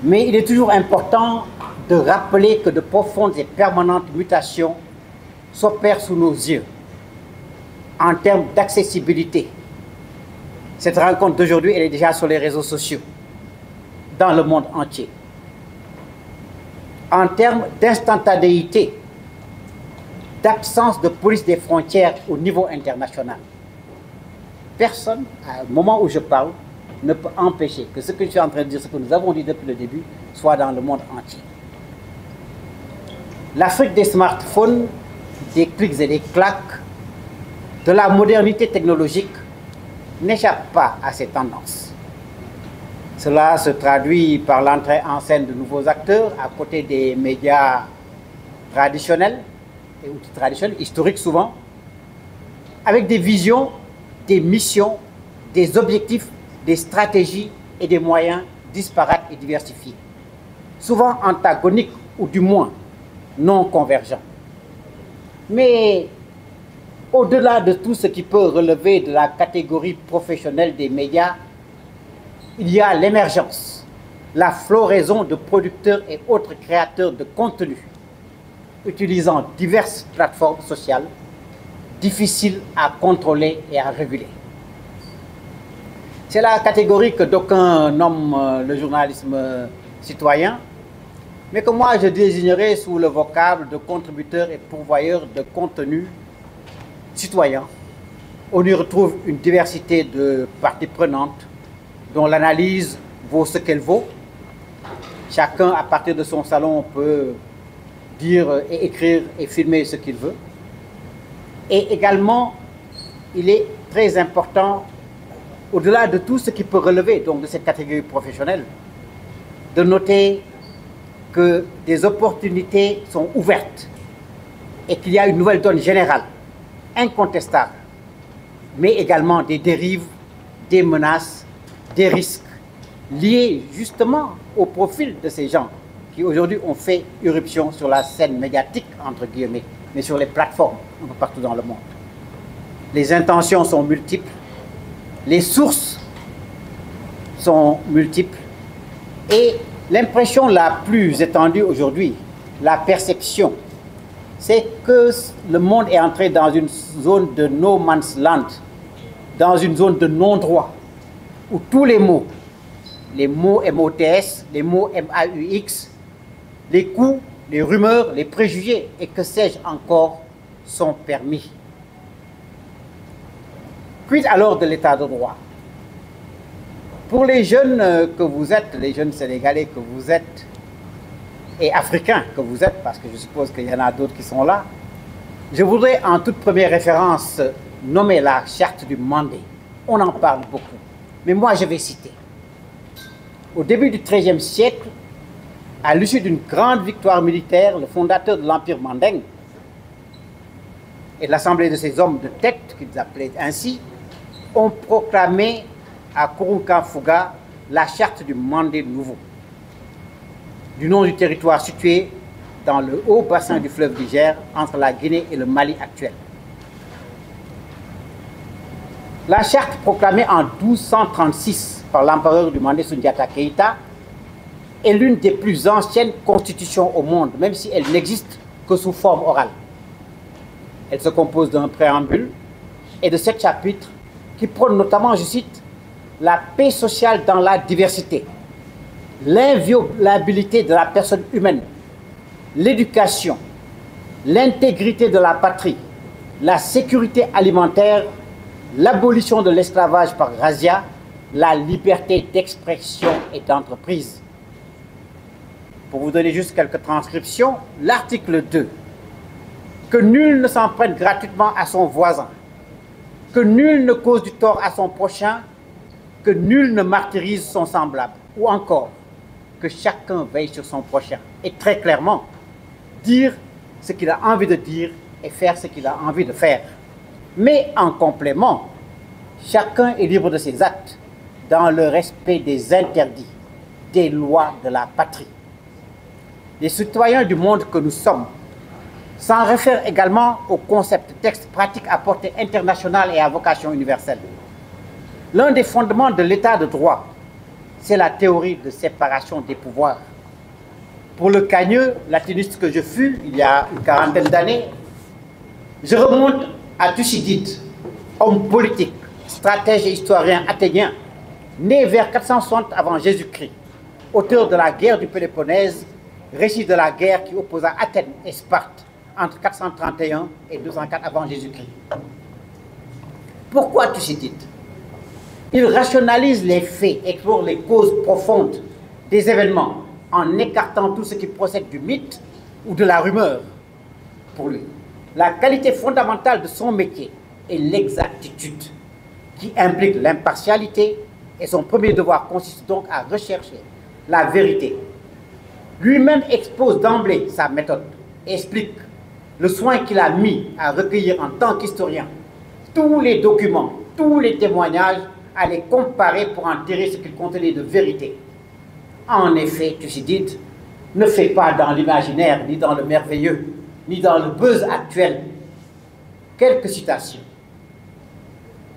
Mais il est toujours important de rappeler que de profondes et permanentes mutations s'opèrent sous nos yeux en termes d'accessibilité. Cette rencontre d'aujourd'hui, elle est déjà sur les réseaux sociaux, dans le monde entier. En termes d'instantanéité, d'absence de police des frontières au niveau international, personne, au moment où je parle, ne peut empêcher que ce que je suis en train de dire, ce que nous avons dit depuis le début, soit dans le monde entier. L'Afrique des smartphones, des clics et des claques, de la modernité technologique, n'échappe pas à ces tendances. Cela se traduit par l'entrée en scène de nouveaux acteurs à côté des médias traditionnels, et outils traditionnels, historiques souvent, avec des visions, des missions, des objectifs, des stratégies et des moyens disparates et diversifiés, souvent antagoniques ou du moins non convergents. Mais au-delà de tout ce qui peut relever de la catégorie professionnelle des médias, il y a l'émergence, la floraison de producteurs et autres créateurs de contenu utilisant diverses plateformes sociales difficiles à contrôler et à réguler. C'est la catégorie que d'aucuns nomment le journalisme citoyen, mais que moi je désignerais sous le vocable de contributeurs et pourvoyeurs de contenu citoyens. On y retrouve une diversité de parties prenantes dont l'analyse vaut ce qu'elle vaut. Chacun, à partir de son salon, peut dire et écrire et filmer ce qu'il veut. Et également, il est très important, au-delà de tout ce qui peut relever donc, de cette catégorie professionnelle, de noter que des opportunités sont ouvertes et qu'il y a une nouvelle donne générale, incontestable, mais également des dérives, des menaces, des risques liés justement au profil de ces gens qui aujourd'hui ont fait irruption sur la scène médiatique, entre guillemets, mais sur les plateformes un peu partout dans le monde. Les intentions sont multiples, les sources sont multiples et l'impression la plus étendue aujourd'hui, la perception, c'est que le monde est entré dans une zone de no man's land, dans une zone de non-droit, où tous les mots MOTS, les mots MAUX, les coups, les rumeurs, les préjugés et que sais-je encore sont permis. Quid alors de l'état de droit? Pour les jeunes que vous êtes, les jeunes sénégalais que vous êtes, et africains que vous êtes, parce que je suppose qu'il y en a d'autres qui sont là, je voudrais en toute première référence nommer la charte du Mandé. On en parle beaucoup, mais moi je vais citer. Au début du XIIIe siècle, à l'issue d'une grande victoire militaire, le fondateur de l'Empire manding et l'assemblée de ces hommes de tête, qu'ils appelaient ainsi, ont proclamé à Kurunka-Fuga la charte du Mandé nouveau, du nom du territoire situé dans le haut bassin du fleuve Niger, entre la Guinée et le Mali actuel. La charte proclamée en 1236 par l'empereur du Mandé Soundiata Keïta est l'une des plus anciennes constitutions au monde, même si elle n'existe que sous forme orale. Elle se compose d'un préambule et de 7 chapitres qui prônent notamment, je cite, la paix sociale dans la diversité, l'inviolabilité de la personne humaine, l'éducation, l'intégrité de la patrie, la sécurité alimentaire, l'abolition de l'esclavage par razzia, la liberté d'expression et d'entreprise. Pour vous donner juste quelques transcriptions, l'article 2, que nul ne s'en prenne gratuitement à son voisin, que nul ne cause du tort à son prochain, que nul ne martyrise son semblable, ou encore que chacun veille sur son prochain. Et très clairement, dire ce qu'il a envie de dire et faire ce qu'il a envie de faire. Mais en complément, chacun est libre de ses actes dans le respect des interdits, des lois de la patrie. Les citoyens du monde que nous sommes s'en réfèrent également au concept texte pratique à portée internationale et à vocation universelle. L'un des fondements de l'état de droit, c'est la théorie de séparation des pouvoirs. Pour le cagneux latiniste que je fus, il y a une quarantaine d'années, je remonte à Thucydide, homme politique, stratège et historien athénien, né vers 460 avant Jésus-Christ, auteur de la guerre du Péloponnèse, récit de la guerre qui opposa Athènes et Sparte entre 431 et 204 avant Jésus-Christ. Pourquoi Thucydide? Il rationalise les faits, explore les causes profondes des événements en écartant tout ce qui procède du mythe ou de la rumeur. Pour lui, la qualité fondamentale de son métier est l'exactitude, qui implique l'impartialité, et son premier devoir consiste donc à rechercher la vérité. Lui-même expose d'emblée sa méthode et explique le soin qu'il a mis à recueillir en tant qu'historien tous les documents, tous les témoignages, à les comparer pour en tirer ce qu'ils contenaient de vérité. En effet, Thucydide ne fait pas dans l'imaginaire, ni dans le merveilleux, ni dans le buzz actuel. Quelques citations.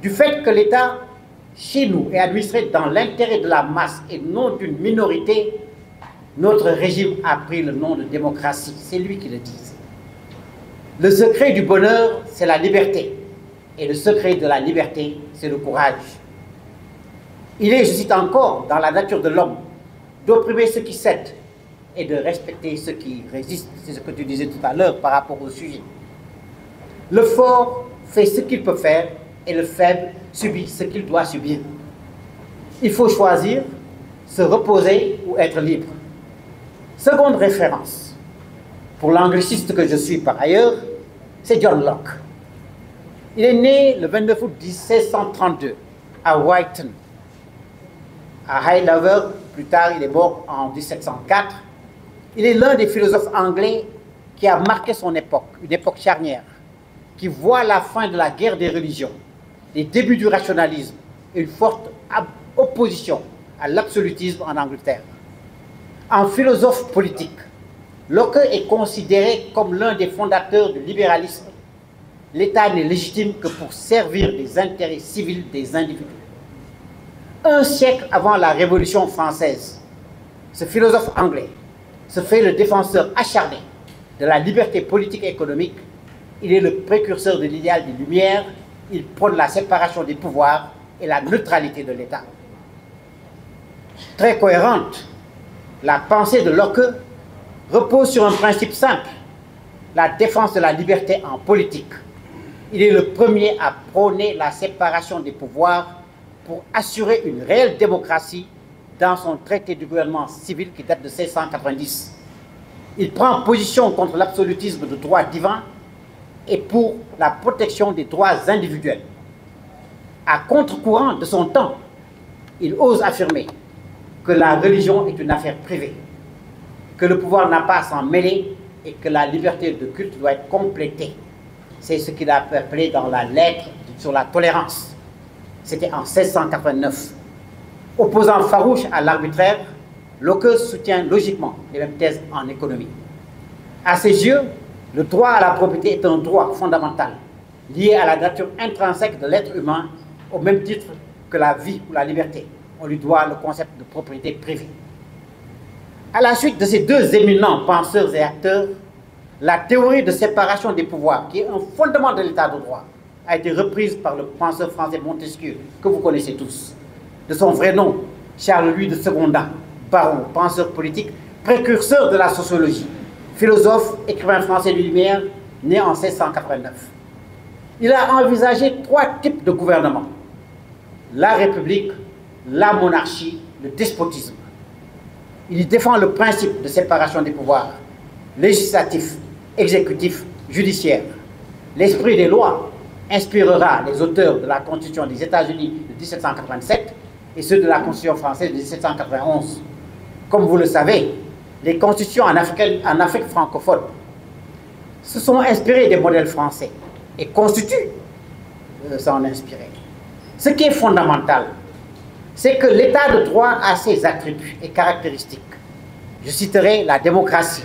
Du fait que l'État, chez nous, est administré dans l'intérêt de la masse et non d'une minorité, notre régime a pris le nom de démocratie. C'est lui qui le dit. Le secret du bonheur, c'est la liberté. Et le secret de la liberté, c'est le courage. Il est, je cite encore, dans la nature de l'homme, d'opprimer ceux qui cèdent et de respecter ceux qui résistent. C'est ce que tu disais tout à l'heure par rapport au sujet. Le fort fait ce qu'il peut faire et le faible subit ce qu'il doit subir. Il faut choisir, se reposer ou être libre. Seconde référence, pour l'angliciste que je suis par ailleurs, c'est John Locke. Il est né le 29 août 1632 à Whitehall, à Highlaver. Plus tard, il est mort en 1704. Il est l'un des philosophes anglais qui a marqué son époque, une époque charnière, qui voit la fin de la guerre des religions, les débuts du rationalisme et une forte opposition à l'absolutisme en Angleterre. En philosophe politique, Locke est considéré comme l'un des fondateurs du libéralisme. L'État n'est légitime que pour servir les intérêts civils des individus. Un siècle avant la Révolution française, ce philosophe anglais se fait le défenseur acharné de la liberté politique et économique. Il est le précurseur de l'idéal des Lumières. Il prône la séparation des pouvoirs et la neutralité de l'État. Très cohérente, la pensée de Locke repose sur un principe simple, la défense de la liberté en politique. Il est le premier à prôner la séparation des pouvoirs pour assurer une réelle démocratie dans son traité du gouvernement civil qui date de 1690. Il prend position contre l'absolutisme de droit divin et pour la protection des droits individuels. À contre-courant de son temps, il ose affirmer que la religion est une affaire privée, que le pouvoir n'a pas à s'en mêler et que la liberté de culte doit être complétée. C'est ce qu'il a appelé dans la lettre sur la tolérance. C'était en 1689. Opposant farouche à l'arbitraire, Locke soutient logiquement les mêmes thèses en économie. À ses yeux, le droit à la propriété est un droit fondamental, lié à la nature intrinsèque de l'être humain, au même titre que la vie ou la liberté. On lui doit le concept de propriété privée. À la suite de ces deux éminents penseurs et acteurs, la théorie de séparation des pouvoirs, qui est un fondement de l'état de droit, a été reprise par le penseur français Montesquieu, que vous connaissez tous. De son vrai nom, Charles-Louis de Secondat, baron, penseur politique, précurseur de la sociologie, philosophe, écrivain français de Lumière, né en 1689. Il a envisagé trois types de gouvernement: la République, la monarchie, le despotisme. Il y défend le principe de séparation des pouvoirs, législatif, exécutif, judiciaire. L'esprit des lois inspirera les auteurs de la Constitution des États-Unis de 1787 et ceux de la Constitution française de 1791. Comme vous le savez, les constitutions en Afrique francophone se sont inspirées des modèles français et constituent s'en inspirer. Ce qui est fondamental, c'est que l'état de droit a ses attributs et caractéristiques. Je citerai la démocratie,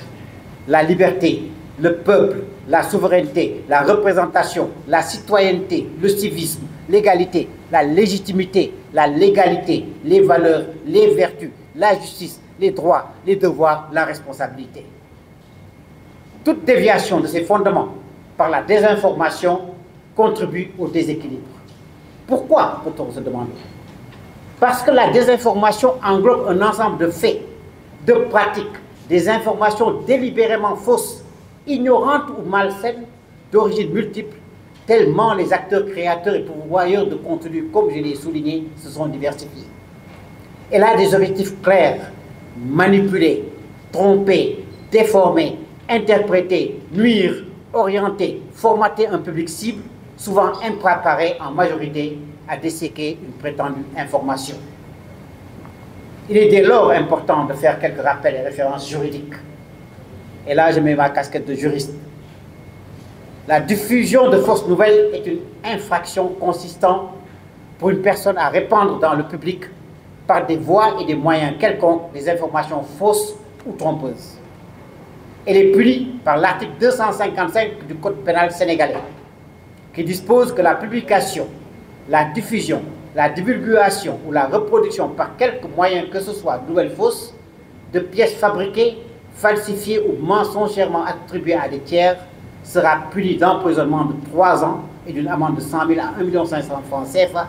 la liberté, le peuple, la souveraineté, la représentation, la citoyenneté, le civisme, l'égalité, la légitimité, la légalité, les valeurs, les vertus, la justice, les droits, les devoirs, la responsabilité. Toute déviation de ces fondements par la désinformation contribue au déséquilibre. Pourquoi, peut-on se demander? Parce que la désinformation englobe un ensemble de faits, de pratiques, des informations délibérément fausses, ignorantes ou malsaines, d'origine multiple, tellement les acteurs créateurs et pourvoyeurs de contenu, comme je l'ai souligné, se sont diversifiés. Elle a des objectifs clairs: manipuler, tromper, déformer, interpréter, nuire, orienter, formater un public cible, souvent impréparé en majorité à disséquer une prétendue information. Il est dès lors important de faire quelques rappels et références juridiques. Et là, je mets ma casquette de juriste. La diffusion de fausses nouvelles est une infraction consistant pour une personne à répandre dans le public par des voies et des moyens quelconques des informations fausses ou trompeuses. Elle est punie par l'article 255 du Code pénal sénégalais, qui dispose que la publication, la diffusion, la divulgation ou la reproduction par quelque moyen que ce soit de nouvelles fausses, de pièces fabriquées, falsifiées ou mensongèrement attribuées à des tiers sera punie d'emprisonnement de 3 ans et d'une amende de 100 000 à 1 500 000 francs CFA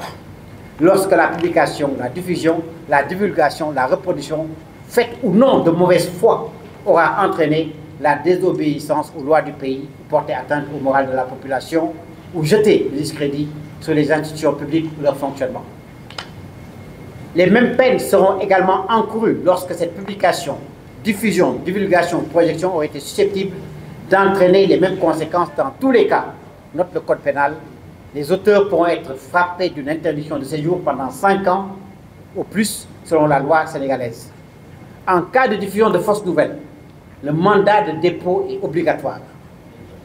lorsque la publication, la diffusion, la divulgation, la reproduction, faite ou non de mauvaise foi, aura entraîné la désobéissance aux lois du pays, porté atteinte au moral de la population ou jeté le discrédit sur les institutions publiques ou leur fonctionnement. Les mêmes peines seront également encourues lorsque cette publication, diffusion, divulgation, projection auraient été susceptibles d'entraîner les mêmes conséquences dans tous les cas. Note le code pénal, les auteurs pourront être frappés d'une interdiction de séjour pendant 5 ans au plus selon la loi sénégalaise. En cas de diffusion de fausses nouvelles, le mandat de dépôt est obligatoire.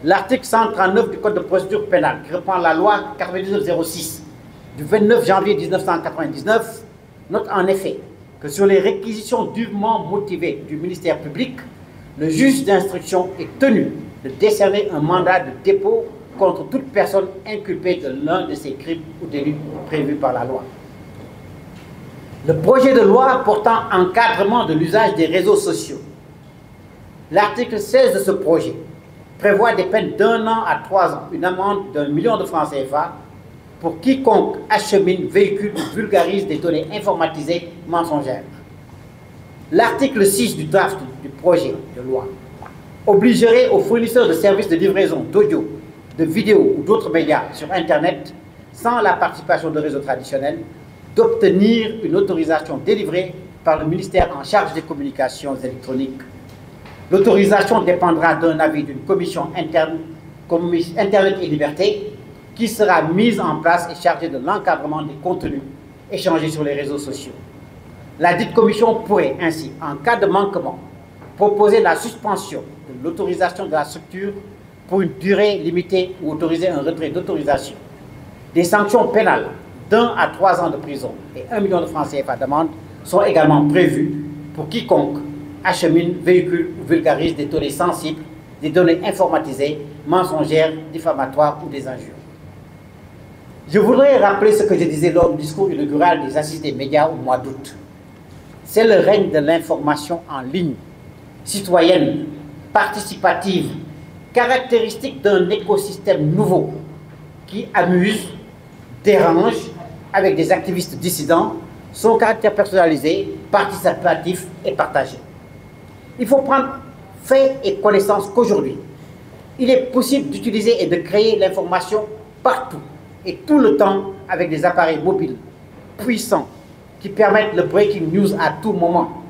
L'article 139 du Code de procédure pénale, qui reprend la loi 9906 du 29 janvier 1999, note en effet que sur les réquisitions dûment motivées du ministère public, le juge d'instruction est tenu de décerner un mandat de dépôt contre toute personne inculpée de l'un de ces crimes ou délits prévus par la loi. Le projet de loi portant encadrement de l'usage des réseaux sociaux. L'article 16 de ce projet prévoit des peines d'1 an à 3 ans, une amende d'1 million de francs CFA pour quiconque achemine, véhicule ou vulgarise des données informatisées mensongères. L'article 6 du draft du projet de loi obligerait aux fournisseurs de services de livraison d'audio, de vidéos ou d'autres médias sur Internet, sans la participation de réseaux traditionnels, d'obtenir une autorisation délivrée par le ministère en charge des communications électroniques. L'autorisation dépendra d'un avis d'une commission interne, Internet et Liberté, qui sera mise en place et chargée de l'encadrement des contenus échangés sur les réseaux sociaux. La dite commission pourrait ainsi, en cas de manquement, proposer la suspension de l'autorisation de la structure pour une durée limitée ou autoriser un retrait d'autorisation. Des sanctions pénales d'1 à 3 ans de prison et 1 million de francs CFA d'amende sont également prévues pour quiconque achemine, véhicule ou vulgarise des données sensibles, des données informatisées, mensongères, diffamatoires ou des injures. Je voudrais rappeler ce que je disais lors du discours inaugural des Assises des médias au mois d'août. C'est le règne de l'information en ligne, citoyenne, participative, caractéristique d'un écosystème nouveau qui amuse, dérange avec des activistes dissidents, son caractère personnalisé, participatif et partagé. Il faut prendre fait et connaissance qu'aujourd'hui, il est possible d'utiliser et de créer l'information partout et tout le temps avec des appareils mobiles puissants qui permettent le breaking news à tout moment,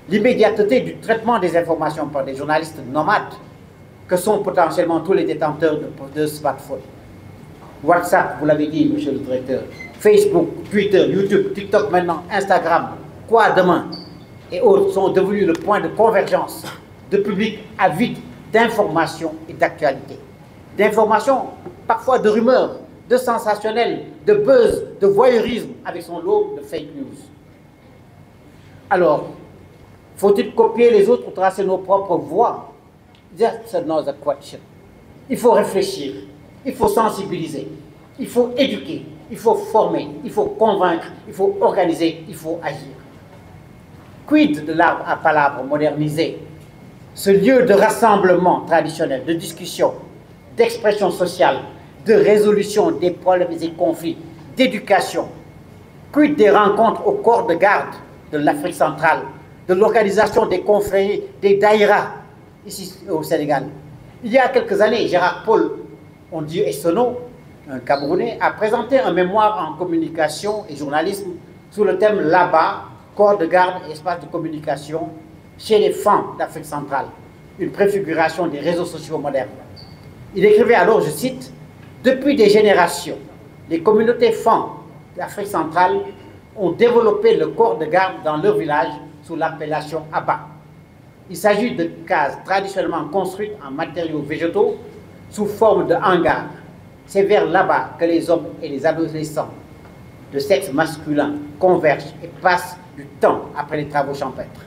l'immédiateté du traitement des informations par des journalistes nomades que sont potentiellement tous les détenteurs de smartphones. WhatsApp, vous l'avez dit, monsieur le directeur, Facebook, Twitter, YouTube, TikTok maintenant, Instagram, quoi demain et autres sont devenus le point de convergence de publics avides d'informations et d'actualité. D'informations, parfois de rumeurs, de sensationnels, de buzz, de voyeurisme avec son lot de fake news. Alors, faut-il copier les autres ou tracer nos propres voies? That's another question. Il faut réfléchir, il faut sensibiliser, il faut éduquer, il faut former, il faut convaincre, il faut organiser, il faut agir. Quid de l'arbre à palabre modernisé, ce lieu de rassemblement traditionnel, de discussion, d'expression sociale, de résolution des problèmes et conflits, d'éducation? Quid des rencontres au corps de garde de l'Afrique centrale, de l'organisation des confréries, des daïras, ici au Sénégal? Il y a quelques années, Gérard Paul, on dit Essono, un Camerounais, a présenté un mémoire en communication et journalisme sous le thème là-bas, corps de garde et espace de communication chez les femmes d'Afrique centrale, une préfiguration des réseaux sociaux modernes. Il écrivait alors, je cite, « Depuis des générations, les communautés femmes d'Afrique centrale ont développé le corps de garde dans leur village sous l'appellation Abba. Il s'agit de cases traditionnellement construites en matériaux végétaux sous forme de hangars. C'est vers là-bas que les hommes et les adolescents de sexe masculin convergent et passent du temps après les travaux champêtres.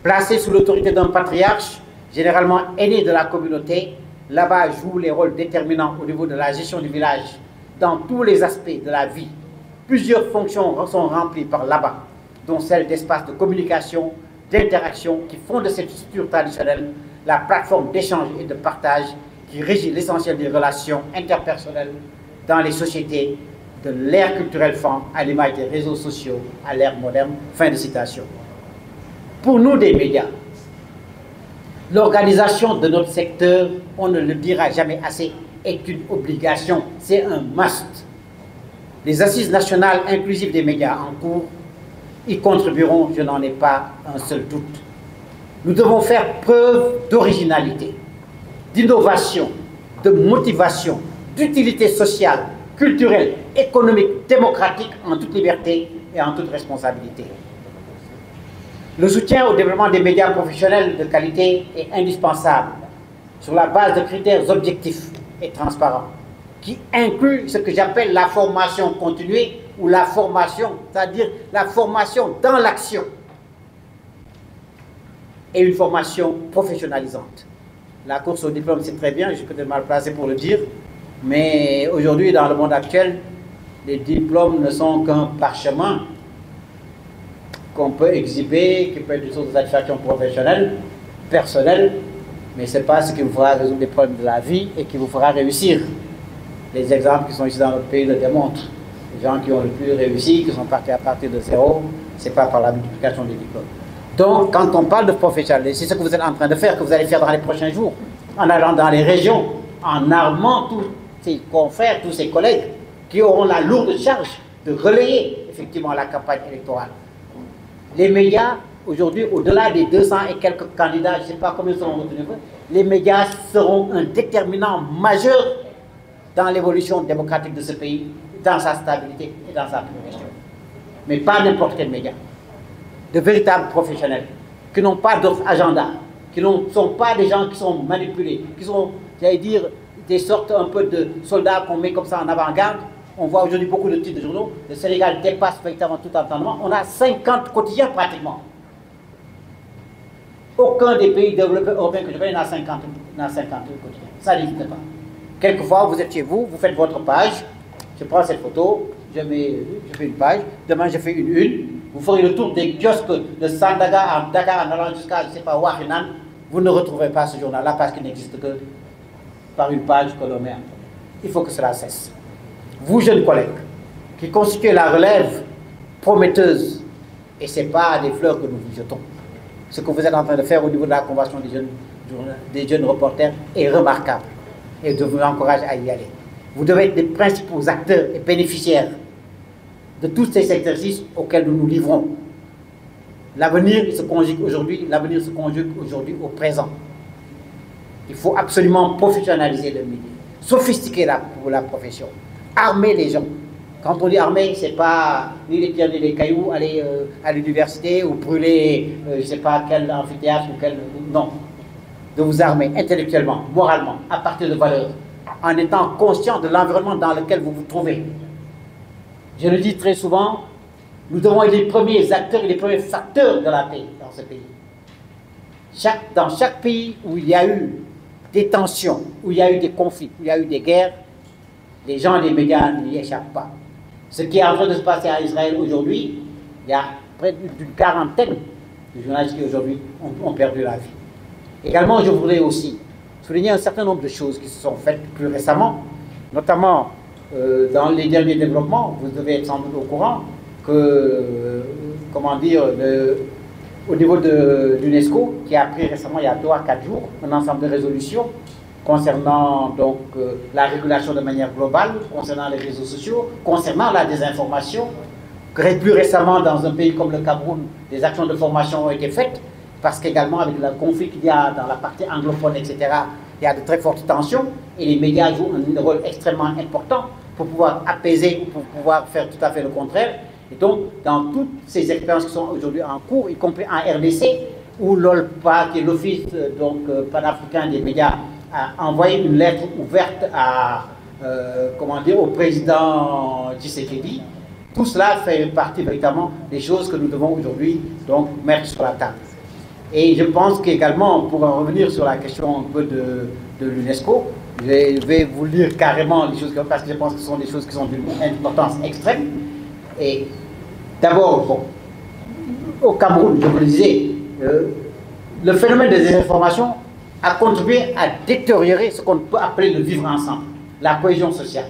Placés sous l'autorité d'un patriarche, généralement aîné de la communauté, là-bas joue les rôles déterminants au niveau de la gestion du village dans tous les aspects de la vie. Plusieurs fonctions sont remplies par là-bas, dont celle d'espace de communication, d'interaction, qui font de cette structure traditionnelle la plateforme d'échange et de partage qui régit l'essentiel des relations interpersonnelles dans les sociétés de l'ère culturelle femme à l'image des réseaux sociaux à l'ère moderne. » Fin de citation. Pour nous des médias, l'organisation de notre secteur, on ne le dira jamais assez, est une obligation, c'est un must. Les assises nationales inclusives des médias en cours y contribueront, je n'en ai pas un seul doute. Nous devons faire preuve d'originalité, d'innovation, de motivation, d'utilité sociale, culturelle, économique, démocratique, en toute liberté et en toute responsabilité. Le soutien au développement des médias professionnels de qualité est indispensable sur la base de critères objectifs et transparents qui incluent ce que j'appelle la formation continuée ou la formation, c'est-à-dire la formation dans l'action et une formation professionnalisante. La course au diplôme, c'est très bien, je suis peut-être mal placé pour le dire, mais aujourd'hui, dans le monde actuel, les diplômes ne sont qu'un parchemin qu'on peut exhiber, qui peut être une source de satisfaction professionnelle, personnelle, mais ce n'est pas ce qui vous fera résoudre les problèmes de la vie et qui vous fera réussir. Les exemples qui sont ici dans notre pays le démontrent. Les gens qui ont le plus réussi, qui sont partis à partir de zéro, ce n'est pas par la multiplication des diplômes. Donc, quand on parle de professionnalisme, c'est ce que vous êtes en train de faire, que vous allez faire dans les prochains jours, en allant dans les régions, en armant tous ses confrères, tous ses collègues, qui auront la lourde charge de relayer effectivement la campagne électorale. Les médias, aujourd'hui, au-delà des 200 et quelques candidats, je ne sais pas combien seront retenus, les médias seront un déterminant majeur dans l'évolution démocratique de ce pays, dans sa stabilité et dans sa progression. Mais pas n'importe quel média. De véritables professionnels, qui n'ont pas d'autres agenda, qui ne sont pas des gens qui sont manipulés, qui sont, j'allais dire, des sortes un peu de soldats qu'on met comme ça en avant-garde. On voit aujourd'hui beaucoup de titres de journaux. Le Sénégal dépasse véritablement tout entendement. On a 50 quotidiens pratiquement. Aucun des pays développés européens que je connais n'a 50 quotidiens. Ça n'existe pas. Quelquefois, vous êtes chez vous, vous faites votre page. Je prends cette photo, je fais une page. Demain, je fais une. Vous ferez le tour des kiosques de Sandaga à Dakar en allant jusqu'à, je ne sais pas, Wahinan. Vous ne retrouverez pas ce journal-là parce qu'il n'existe que par une page que l'on met. Il faut que cela cesse. Vous, jeunes collègues, qui constituez la relève prometteuse, et ce n'est pas des fleurs que nous vous jetons. Ce que vous êtes en train de faire au niveau de la convention des jeunes reporters est remarquable et je vous encourage à y aller. Vous devez être les principaux acteurs et bénéficiaires de tous ces exercices auxquels nous nous livrons. L'avenir se conjugue aujourd'hui, au présent. Il faut absolument professionnaliser le milieu, sophistiquer la profession, armer les gens. Quand on dit armer, ce n'est pas ni les pierres ni les cailloux, aller à l'université ou brûler, je ne sais pas quel amphithéâtre ou quel... Non. De vous armer intellectuellement, moralement, à partir de valeurs, en étant conscient de l'environnement dans lequel vous vous trouvez. Je le dis très souvent, nous devons être les premiers acteurs et les premiers facteurs de la paix dans ce pays. Dans chaque pays où il y a eu des tensions, où il y a eu des conflits, où il y a eu des guerres, les gens des médias n'y échappent pas. Ce qui est en train de se passer à Israël aujourd'hui, il y a près d'une quarantaine de journalistes qui aujourd'hui ont perdu la vie. Également, je voudrais aussi souligner un certain nombre de choses qui se sont faites plus récemment, notamment dans les derniers développements. Vous devez être sans doute au courant que, comment dire, au niveau de l'UNESCO, qui a pris récemment, il y a 2 à 4 jours, un ensemble de résolutions concernant donc la régulation de manière globale, concernant les réseaux sociaux, concernant la désinformation. Plus récemment, dans un pays comme le Cameroun, des actions de formation ont été faites, parce qu'également avec le conflit qu'il y a dans la partie anglophone, etc., il y a de très fortes tensions, et les médias jouent un rôle extrêmement important pour pouvoir apaiser ou pour pouvoir faire tout à fait le contraire. Et donc, dans toutes ces expériences qui sont aujourd'hui en cours, y compris en RDC, où l'OLPA, qui est l'Office panafricain des médias, a envoyé une lettre ouverte à, comment dire, au président Tshisekedi, tout cela fait partie véritablement des choses que nous devons aujourd'hui donc mettre sur la table. Et je pense qu'également, pour en revenir sur la question un peu de l'UNESCO, je vais vous lire carrément les choses, parce que je pense que ce sont des choses qui sont d'une importance extrême. Et d'abord, bon, au Cameroun, je vous le disais, le phénomène de désinformation a contribué à détériorer ce qu'on peut appeler le vivre ensemble, la cohésion sociale.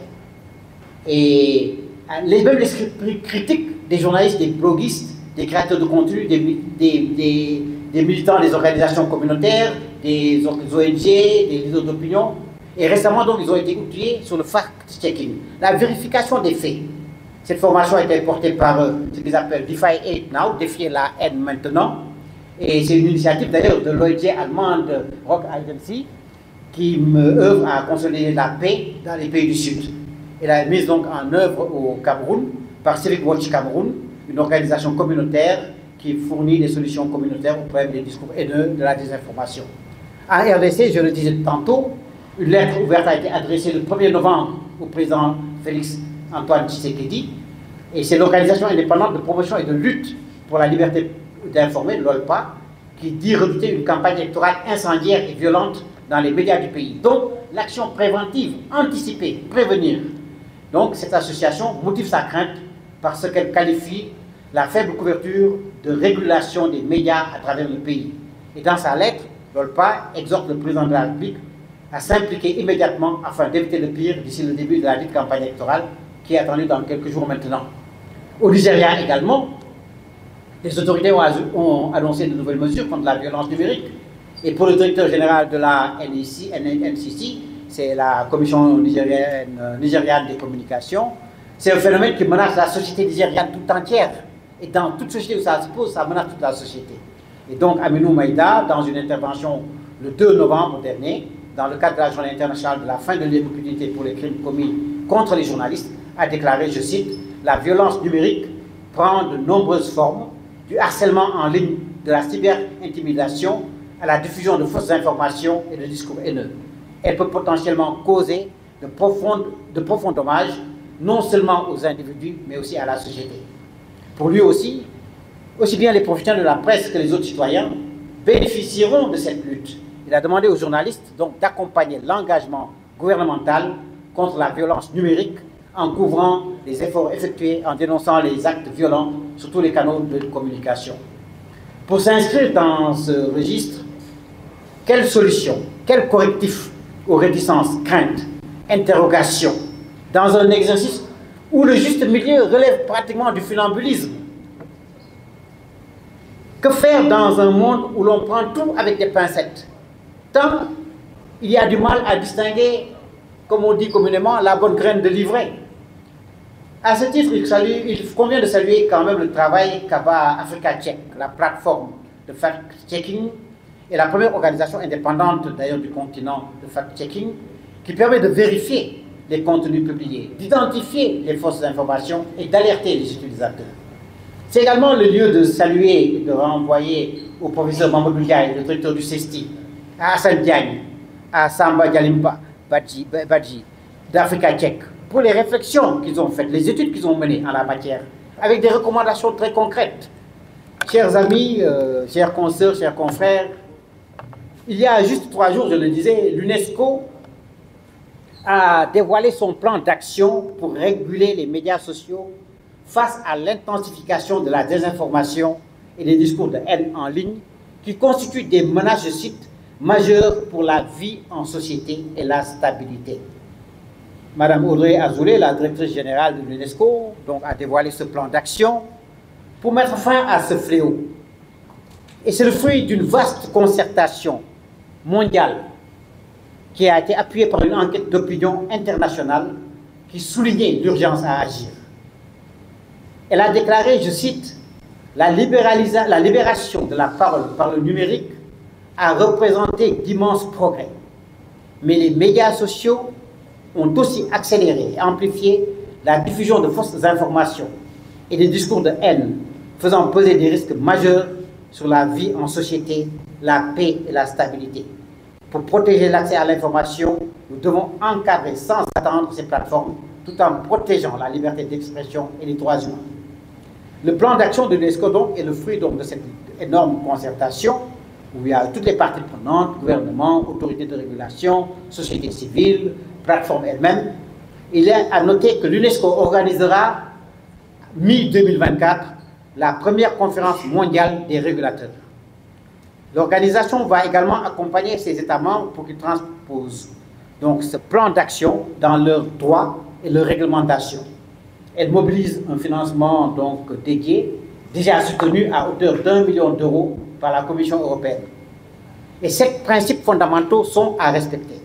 Et même l'esprit critique des journalistes, des bloguistes, des créateurs de contenu, des militants des organisations communautaires, des ONG, des leaders d'opinion. Et récemment, donc, ils ont été outillés sur le fact-checking, la vérification des faits. Cette formation a été portée par ce qu'ils appellent Defy Hate Now, défier la haine maintenant. Et c'est une initiative d'ailleurs de l'ONG allemande Rock Agency qui œuvre à consolider la paix dans les pays du Sud. Elle a mise donc en œuvre au Cameroun par Civic Watch Cameroun, une organisation communautaire qui fournit des solutions communautaires au problème des discours haineux, de la désinformation. En RDC, je le disais tantôt, une lettre ouverte a été adressée le 1er novembre au président Félix Antoine Tshisekedi, et c'est l'organisation indépendante de promotion et de lutte pour la liberté d'informer, l'OLPA, qui dit redouter une campagne électorale incendiaire et violente dans les médias du pays. Donc, l'action préventive, anticiper, prévenir. Donc, cette association motive sa crainte par ce qu'elle qualifie la faible couverture de régulation des médias à travers le pays. Et dans sa lettre, l'OLPA exhorte le président de la République à s'impliquer immédiatement afin d'éviter le pire d'ici le début de la dite campagne électorale qui est attendue dans quelques jours maintenant. Au Nigeria également, les autorités ont annoncé de nouvelles mesures contre la violence numérique. Et pour le directeur général de la NCC, c'est la Commission nigériane des communications, c'est un phénomène qui menace la société nigériane tout entière. Et dans toute société où ça se pose, ça menace toute la société. Et donc Aminou Maïda, dans une intervention le 2 novembre dernier, dans le cadre de la journée internationale de la fin de l'impunité pour les crimes commis contre les journalistes, a déclaré, je cite, « La violence numérique prend de nombreuses formes, du harcèlement en ligne, de la cyber-intimidation à la diffusion de fausses informations et de discours haineux. Elle peut potentiellement causer de profonds dommages, non seulement aux individus, mais aussi à la société. » Pour lui aussi bien les professionnels de la presse que les autres citoyens bénéficieront de cette lutte. Il a demandé aux journalistes donc d'accompagner l'engagement gouvernemental contre la violence numérique en couvrant les efforts effectués, en dénonçant les actes violents sur tous les canaux de communication. Pour s'inscrire dans ce registre, quelle solution, quel correctif aux réticences, craintes, interrogations, dans un exercice où le juste milieu relève pratiquement du funambulisme? Que faire dans un monde où l'on prend tout avec des pincettes? Tant il y a du mal à distinguer, comme on dit communément, la bonne graine de l'ivraie. À ce titre, il convient de saluer quand même le travail qu'Aba Africa Check, la plateforme de fact-checking, et la première organisation indépendante d'ailleurs du continent de fact-checking, qui permet de vérifier les contenus publiés, d'identifier les fausses informations et d'alerter les utilisateurs. C'est également le lieu de saluer et de renvoyer au professeur Mamadou Ndiaye, le directeur du CESTI, à Hassan Diagne, à Samba Dialimba Badji d'Africa Check, pour les réflexions qu'ils ont faites, les études qu'ils ont menées en la matière, avec des recommandations très concrètes. Chers amis, chers consoeurs, chers confrères, il y a juste 3 jours, je le disais, l'UNESCO a dévoilé son plan d'action pour réguler les médias sociaux face à l'intensification de la désinformation et des discours de haine en ligne qui constituent des menaces, je cite, majeures pour la vie en société et la stabilité. Madame Audrey Azoulay, la directrice générale de l'UNESCO, a dévoilé ce plan d'action pour mettre fin à ce fléau. Et c'est le fruit d'une vaste concertation mondiale qui a été appuyée par une enquête d'opinion internationale qui soulignait l'urgence à agir. Elle a déclaré, je cite, la libération de la parole par le numérique a représenté d'immenses progrès. Mais les médias sociaux ont aussi accéléré et amplifié la diffusion de fausses informations et des discours de haine, faisant peser des risques majeurs sur la vie en société, la paix et la stabilité. Pour protéger l'accès à l'information, nous devons encadrer sans attendre ces plateformes, tout en protégeant la liberté d'expression et les droits humains. Le plan d'action de l'UNESCO est le fruit de cette énorme concertation où il y a toutes les parties prenantes, gouvernement, autorités de régulation, société civile, plateforme elle-même. Il est à noter que l'UNESCO organisera mi-2024 la première conférence mondiale des régulateurs. L'organisation va également accompagner ses États membres pour qu'ils transposent donc ce plan d'action dans leurs droits et leur réglementation. Elle mobilise un financement dédié, déjà soutenu à hauteur d'1 million d'euros par la Commission européenne. Et 7 principes fondamentaux sont à respecter.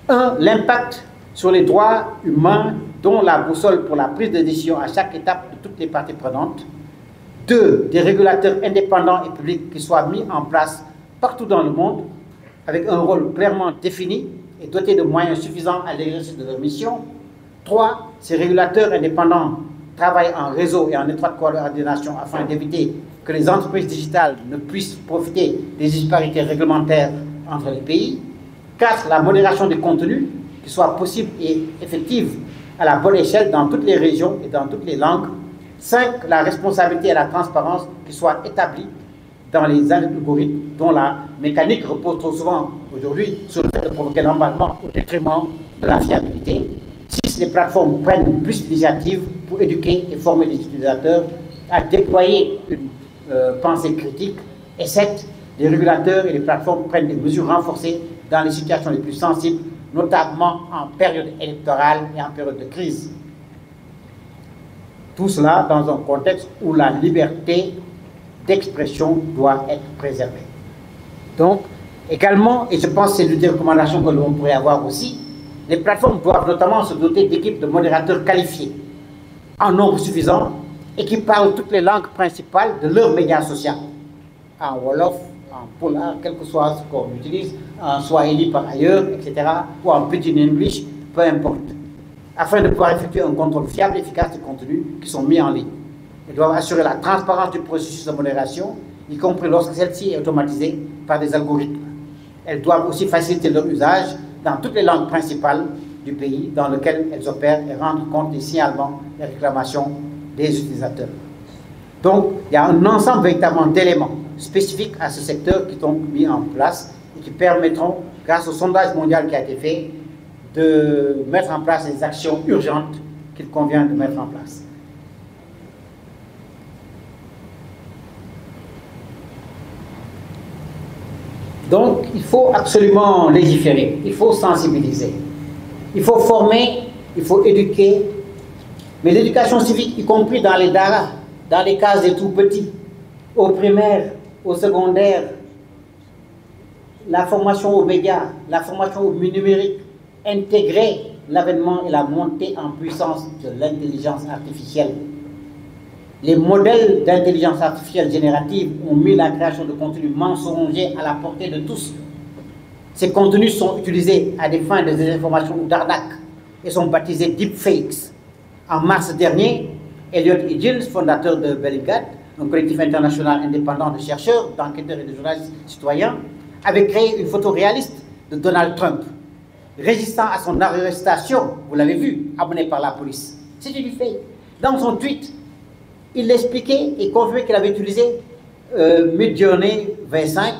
1. L'impact sur les droits humains, dont la boussole pour la prise de décision à chaque étape de toutes les parties prenantes. 2. Des régulateurs indépendants et publics qui soient mis en place partout dans le monde, avec un rôle clairement défini et dotés de moyens suffisants à l'exercice de leur mission. 3. Ces régulateurs indépendants travaillent en réseau et en étroite coordination afin d'éviter que les entreprises digitales ne puissent profiter des disparités réglementaires entre les pays. 4. La modération des contenus, qui soit possible et effective à la bonne échelle dans toutes les régions et dans toutes les langues. 5. La responsabilité et la transparence qui soient établies dans les algorithmes dont la mécanique repose trop souvent aujourd'hui sur le fait de provoquer l'emballement au détriment de la fiabilité. 6. Les plateformes prennent plus d'initiatives pour éduquer et former les utilisateurs à déployer une pensée critique. Et 7. Les régulateurs et les plateformes prennent des mesures renforcées dans les situations les plus sensibles, notamment en période électorale et en période de crise. Tout cela dans un contexte où la liberté d'expression doit être préservée. Donc, également, et je pense que c'est l'une des recommandations que l'on pourrait avoir aussi, les plateformes doivent notamment se doter d'équipes de modérateurs qualifiés, en nombre suffisant, et qui parlent toutes les langues principales de leur média social, en Wolof, en Polar, quel que soit ce qu'on utilise, en Swahili par ailleurs, etc., ou en Pidgin English, peu importe, afin de pouvoir effectuer un contrôle fiable et efficace des contenus qui sont mis en ligne. Elles doivent assurer la transparence du processus de modération, y compris lorsque celle-ci est automatisée par des algorithmes. Elles doivent aussi faciliter leur usage dans toutes les langues principales du pays dans lequel elles opèrent et rendre compte des signalements et réclamations des utilisateurs. Donc, il y a un ensemble véritablement d'éléments spécifiques à ce secteur qui sont mis en place et qui permettront, grâce au sondage mondial qui a été fait, de mettre en place les actions urgentes qu'il convient de mettre en place. Donc, il faut absolument légiférer, il faut sensibiliser, il faut former, il faut éduquer, mais l'éducation civique, y compris dans les daras, dans les cases des tout-petits, au primaire, au secondaire, la formation aux médias, la formation au numérique, intégrer l'avènement et la montée en puissance de l'intelligence artificielle. Les modèles d'intelligence artificielle générative ont mis la création de contenus mensongers à la portée de tous. Ces contenus sont utilisés à des fins de désinformation ou d'arnaque et sont baptisés deepfakes. En mars dernier, Elliot Higgins, fondateur de Bellingcat, un collectif international indépendant de chercheurs, d'enquêteurs et de journalistes citoyens, avait créé une photo réaliste de Donald Trump, résistant à son arrestation, vous l'avez vu, amené par la police. C'était du fake. Dans son tweet, il l'expliquait et confirmait qu'il avait utilisé Midjourney V5,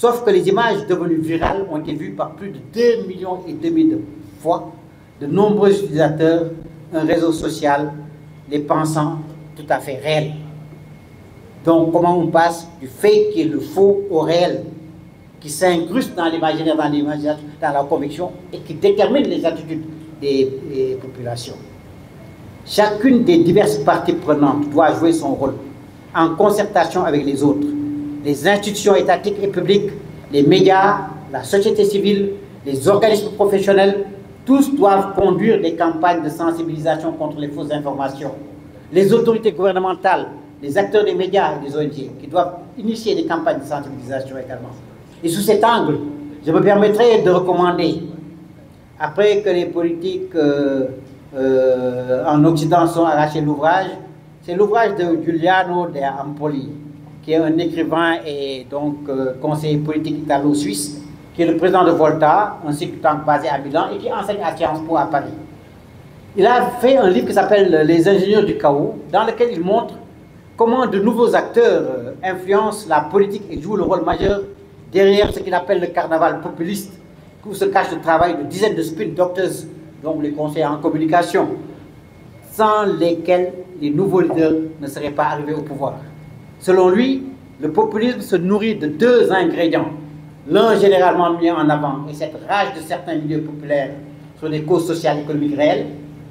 Sauf que les images devenues virales ont été vues par plus de 2,5 millions de fois de nombreux utilisateurs, un réseau social les pensant tout à fait réels. Donc, comment on passe du fake qui est le faux au réel, qui s'incruste dans l'imaginaire, dans la conviction et qui détermine les attitudes des populations. Chacune des diverses parties prenantes doit jouer son rôle en concertation avec les autres. Les institutions étatiques et publiques, les médias, la société civile, les organismes professionnels, tous doivent conduire des campagnes de sensibilisation contre les fausses informations. Les autorités gouvernementales, les acteurs des médias et des ONG qui doivent initier des campagnes de sensibilisation également. Et sous cet angle, je me permettrai de recommander, après que les politiques en Occident sont arrachés l'ouvrage, c'est l'ouvrage de Giuliano de Ampoli, qui est un écrivain et donc conseiller politique italo-suisse, qui est le président de Volta, un think tank basé à Milan et qui enseigne à Sciences Po à Paris. Il a fait un livre qui s'appelle Les ingénieurs du chaos, dans lequel il montre comment de nouveaux acteurs influencent la politique et jouent le rôle majeur derrière ce qu'il appelle le carnaval populiste, où se cache le travail de dizaines de spin doctors, donc les conseillers en communication, sans lesquels les nouveaux leaders ne seraient pas arrivés au pouvoir. Selon lui, le populisme se nourrit de deux ingrédients. L'un généralement mis en avant est cette rage de certains milieux populaires sur des causes sociales et économiques réelles.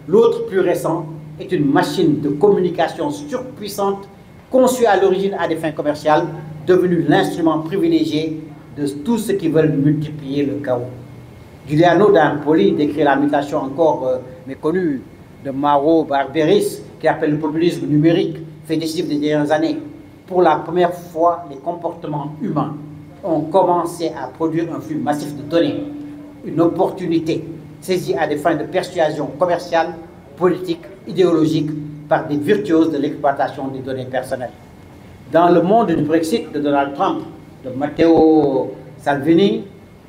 L'autre, plus récent, est une machine de communication surpuissante, conçue à l'origine à des fins commerciales, devenue l'instrument privilégié de tous ceux qui veulent multiplier le chaos. Giuliano d'Ampoli décrit la mutation encore méconnue de Mauro Barberis, qui appelle le populisme numérique, fait décisif des dernières années. Pour la première fois, les comportements humains ont commencé à produire un flux massif de données, une opportunité saisie à des fins de persuasion commerciale, politique, idéologique, par des virtuoses de l'exploitation des données personnelles. Dans le monde du Brexit de Donald Trump, de Matteo Salvini,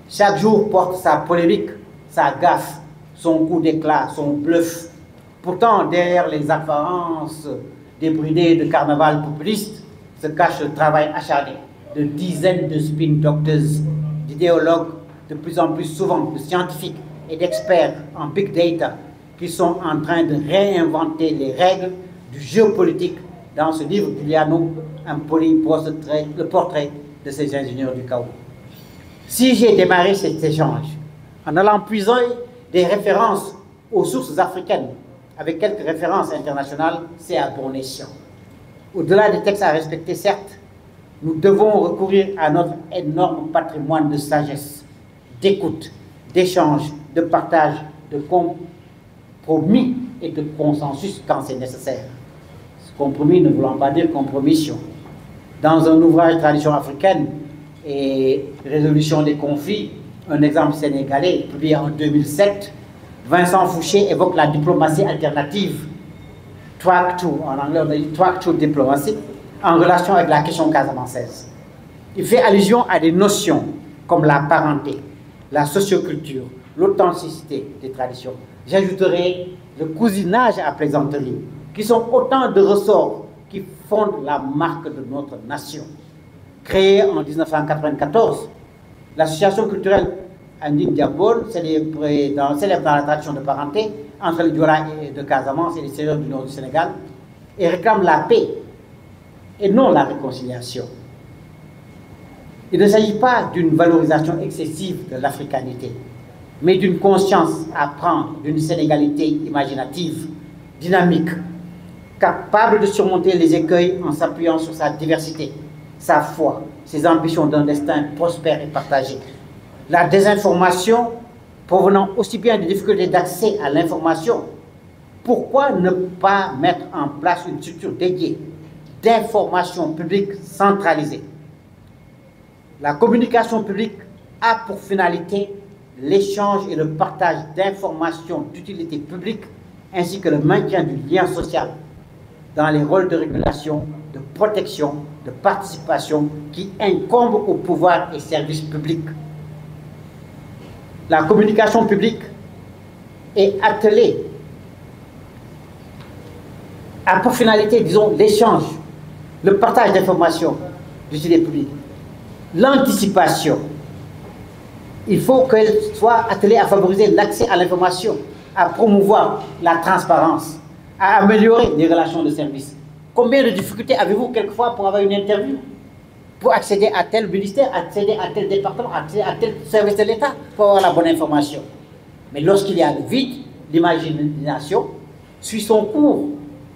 chaque jour porte sa polémique, sa gaffe, son coup d'éclat, son bluff. Pourtant, derrière les apparences débridées de carnaval populiste, se cache le travail acharné de dizaines de spin doctors, d'idéologues, de plus en plus souvent de scientifiques et d'experts en big data qui sont en train de réinventer les règles du géopolitique. Dans ce livre, Giuliano Ampoli pose le portrait de ces ingénieurs du chaos. Si j'ai démarré cet échange en allant puiser des références aux sources africaines avec quelques références internationales, c'est à bon escient. Au-delà des textes à respecter, certes, nous devons recourir à notre énorme patrimoine de sagesse, d'écoute, d'échange, de partage, de compromis et de consensus quand c'est nécessaire. Ce compromis ne voulant pas dire compromission. Dans un ouvrage Tradition africaine et résolution des conflits, un exemple sénégalais publié en 2007, Vincent Fouché évoque la diplomatie alternative, track to, en anglais on dit track to diplomacy, en relation avec la question casamançaise. Il fait allusion à des notions comme la parenté, la socioculture, l'authenticité des traditions. J'ajouterai le cousinage à plaisanterie, qui sont autant de ressorts qui fondent la marque de notre nation. Créée en 1994, l'association culturelle Andine Diabol, célèbre dans la tradition de parenté entre les Diola de Casamance et les Seigneurs du nord du Sénégal, et réclame la paix et non la réconciliation. Il ne s'agit pas d'une valorisation excessive de l'africanité, mais d'une conscience à prendre d'une sénégalité imaginative, dynamique, capable de surmonter les écueils en s'appuyant sur sa diversité, sa foi, ses ambitions d'un destin prospère et partagé. La désinformation provenant aussi bien des difficultés d'accès à l'information, pourquoi ne pas mettre en place une structure dédiée d'information publique centralisée? La communication publique a pour finalité l'échange et le partage d'informations d'utilité publique ainsi que le maintien du lien social dans les rôles de régulation, de protection, de participation qui incombent au pouvoir et services publics. La communication publique est attelée a pour finalité, disons, l'échange, le partage d'informations d'utilité publique. l'anticipation. Il faut qu'elle soit attelée à favoriser l'accès à l'information, à promouvoir la transparence, à améliorer les relations de service. Combien de difficultés avez-vous quelquefois pour avoir une interview, pour accéder à tel ministère, accéder à tel département, accéder à tel service de l'État, pour avoir la bonne information? Mais lorsqu'il y a le vide, l'imagination suit son cours.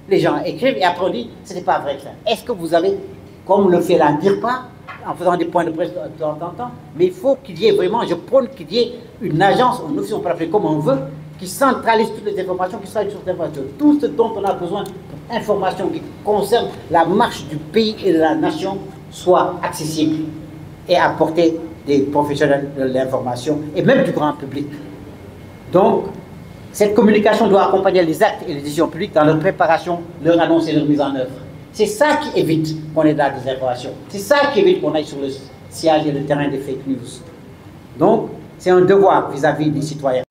Les gens écrivent et après on dit, ce n'est pas vrai. Est-ce que vous avez, comme le fait la DIRPA, en faisant des points de presse de temps en temps, mais il faut qu'il y ait vraiment, je prône qu'il y ait une agence, une office, on peut l'appeler comme on veut, qui centralise toutes les informations, qui centralise toutes les informations. Tout ce dont on a besoin pour informations qui concernent la marche du pays et de la nation soit accessible et à portée des professionnels de l'information et même du grand public. Donc, cette communication doit accompagner les actes et les décisions publiques dans leur préparation, leur annonce et leur mise en œuvre. C'est ça qui évite qu'on ait de la désinformation. C'est ça qui évite qu'on aille sur le sillage et le terrain des fake news. Donc, c'est un devoir vis-à-vis des citoyens.